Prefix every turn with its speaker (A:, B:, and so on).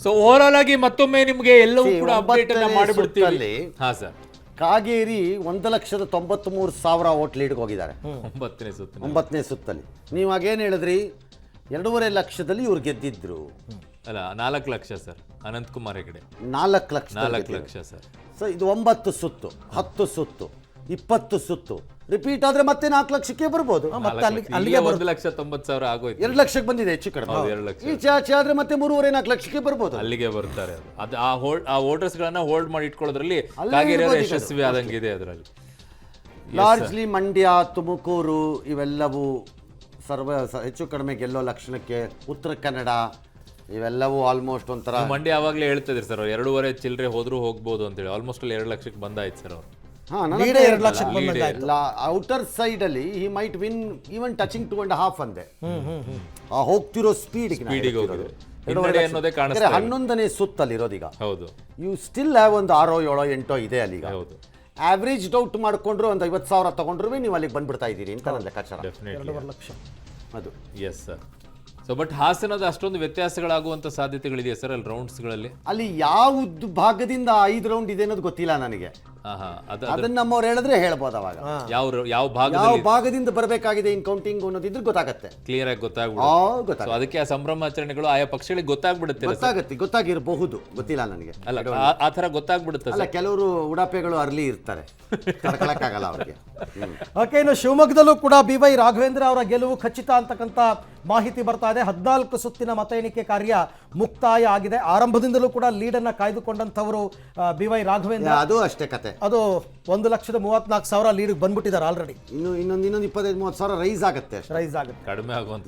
A: So over all ಆಗಿ ಮತ್ತೊಮ್ಮೆ ನಿಮಗೆ ಎಲ್ಲವೂ ಕೂಡ ಅಪ್ಡೇಟ್ ಅನ್ನ ಮಾಡಿಬಿಡ್ತೀವಿ.
B: ಸುತ್ತಲ್ಲಿ
A: ಹಾ ಸರ್,
B: ಕಾಗೇರಿ 1,93,000 ಓಟ್ ಲೀಡ್ಗೆ ಹೋಗಿದ್ದಾರೆ
A: 9ನೇ ಸುತ್ತು.
B: 9ನೇ ಸುತ್ತಲ್ಲಿ. ನೀವು ಆಗೇನು ಹೇಳಿದ್ರಿ, 2.5 ಲಕ್ಷದಲ್ಲಿ ಇವ್ರು ಗೆದ್ದಿದ್ರು.
A: ಅಲ್ಲ 4 lakh sir, Ananth Kumar Hegde
B: 4 lakh
A: 4 lakh sir.
B: So ಇದು 9 ಸುತ್ತು, 10 ಸುತ್ತು, 20 ಸುತ್ತು ರಿಪೀಟ್ ಆದ್ರೆ ಮತ್ತೆ 4 ಲಕ್ಷಕ್ಕೆ ಬರ್ಬೋದು.
C: ಮತ್ತೆ ಅಲ್ಲಿಗೆ
A: 1,90,000 ಆಗೋಯ್ತು.
B: 2 ಲಕ್ಷಕ್ಕೆ ಬಂದಿದೆ ಹೆಚ್ಚು ಕಡಿಮೆ.
A: ಹೌದು, 2 ಲಕ್ಷ.
B: ಈಚೆ ಆಚೆ ಆದ್ರೆ ಮತ್ತೆ 3.5-4 ಲಕ್ಷಕ್ಕೆ ಬರ್ಬೋದು.
A: ಅಲ್ಲಿಗೆ ಬರ್ತಾರೆ. ಅದು ಆ ವೋಟರ್ಸ್ ಗಳನ್ನ ಹೋಲ್ಡ್ ಮಾಡಿ ಇಟ್ಕೊಳ್ಳೋದ್ರಲ್ಲಿ ಕಾಗೇರಿ ಅವರು ಯಶಸ್ವಿ ಆದಂಗಿದೆ ಅದರಲ್ಲಿ.
B: ಲಾರ್ಜ್ಲಿ ಮಂಡ್ಯ, ತುಮಕೂರು ಇವೆಲ್ಲವೂ ಹೆಚ್ಚು ಕಡಿಮೆ ಗೆಲ್ಲೋ ಲಕ್ಷಣಕ್ಕೆ. ಉತ್ತರ ಕನ್ನಡ ಇವೆಲ್ಲವೂ ಆಲ್ಮೋಸ್ಟ್ ಒಂಥರ.
A: ಮಂಡ್ಯ ಯಾವಾಗಲೇ ಹೇಳ್ತಿದ್ರು ಸರ್, 2.5 ಚಿಲ್ಲರೆ ಹೋದ್ರೂ ಹೋಗ್ಬೋದು ಅಂತೇಳಿ. ಆಲ್ಮೋಸ್ಟ್ 2 ಲಕ್ಷಕ್ಕೆ ಬಂದಾಯ್ತು ಸರ್ ಅವರು.
B: ಔಟರ್ ಸೈಡ್ ಅಲ್ಲಿ he might win even touching 2.5 ಅಂದೆ. ಆ ಹೋಗ್ತಿರೋ ಸ್ಪೀಡ್
A: ಅನ್ನೋದೇ ಕಾಣಿಸ್ತಾ ಇದೆ.
B: 11ನೇ ಸುತ್ತಲ್ಲಿ ಇರೋದೀಗ.
A: ಹೌದು,
B: ಯು ಸ್ಟಿಲ್ ಹ್ಯಾವ್ ಒಂದು 6, 7, 8 ಇದೆ ಅಲ್ಲಿಗ.
A: ಹೌದು.
B: ಆವ್ರೇಜ್ ಔಟ್ ಮಾಡ್ಕೊಂಡ್ರು ಒಂದು 50,000 ತಗೊಂಡ್ರು ನೀವು ಅಲ್ಲಿಗೆ ಬಂದ್ಬಿಡ್ತಾ ಇದ್ದೀರಿ ಅಂತ ನನ್ನ ಲೆಕ್ಕಾಚಾರ.
A: ಡೆಫಿನೆಟ್ಲಿ
C: 2.5 ಲಕ್ಷ
B: ಅದು
A: ಎಸ್ ಸರ್. ಸೊ ಬಟ್ ಹಾಸನದ ಅಷ್ಟೊಂದು ವ್ಯತ್ಯಾಸಗಳಾಗುವಂತ ಸಾಧ್ಯತೆಗಳಿದೆಯಾ ಸರ್ ಅಲ್ಲಿ ರೌಂಡ್ಸ್ಗಳಲ್ಲಿ?
B: ಅಲ್ಲಿ ಯಾವ್ದು ಭಾಗದಿಂದ 5 ರೌಂಡ್ ಇದೆ ಅನ್ನೋದು ಗೊತ್ತಿಲ್ಲ ನನಗೆ. ಅದನ್ನ ನಮ್ಮವ್ರು ಹೇಳಿದ್ರೆ ಹೇಳ್ಬೋದು. ಅವಾಗ
A: ಯಾವ
B: ಭಾಗದಿಂದ ಬರಬೇಕಾಗಿದೆ ಇನ್ ಕೌಂಟಿಂಗ್ ಅನ್ನೋದಿದ್ರೆ ಗೊತ್ತಾಗತ್ತೆ,
A: ಕ್ಲಿಯರ್ ಆಗಿ ಗೊತ್ತಾಗ್ಬಿಡುತ್ತೆ.
B: ಗೊತ್ತಾಗ
A: ಅದಕ್ಕೆ ಆ ಸಂಭ್ರಮಾಚರಣೆಗಳು ಆಯಾ ಪಕ್ಷಗಳಿಗೆ ಗೊತ್ತಾಗ್ಬಿಡುತ್ತೆ.
B: ಗೊತ್ತಾಗಿರಬಹುದು, ಗೊತ್ತಿಲ್ಲ ನನಗೆ.
A: ಅಲ್ಲ ಆ ತರ ಗೊತ್ತಾಗ್ಬಿಡುತ್ತೆ.
B: ಅಲ್ಲ, ಕೆಲವರು ಉಡಾಪೆಗಳು ಅರ್ಲಿ ಇರ್ತಾರೆ, ತಡ್ಕೊಳಕ್ಕಾಗಲ್ಲ ಅವ್ರಿಗೆ.
C: ಓಕೆ, ಇನ್ನು ಶಿವಮೊಗ್ಗದಲ್ಲೂ ಕೂಡ BY ರಾಘವೇಂದ್ರ ಅವರ ಗೆಲುವು ಖಚಿತ ಅಂತಕ್ಕಂಥ ಮಾಹಿತಿ ಬರ್ತಾ ಇದೆ. 14 ಸುತ್ತಿನ ಮತ ಎಣಿಕೆ ಕಾರ್ಯ ಮುಕ್ತಾಯ ಆಗಿದೆ. ಆರಂಭದಿಂದಲೂ ಕೂಡ ಲೀಡನ್ನು ಕಾಯ್ದುಕೊಂಡಂಥವರು BY ರಾಘವೇಂದ್ರ.
B: ಅದು ಅಷ್ಟೇ ಕತೆ.
C: ಅದು 1,34,000 ಲೀಡ್ ಬಂದ್ಬಿಟ್ಟಿದ್ದಾರೆ ಆಲ್ರೆಡಿ.
B: ಇನ್ನೊಂದು 25-30 ಸಾವಿರ ರೈಸ್ ಆಗುತ್ತೆ.
C: ರೈಸ್ ಆಗುತ್ತೆ,
A: ಕಡಿಮೆ ಆಗುವಂತ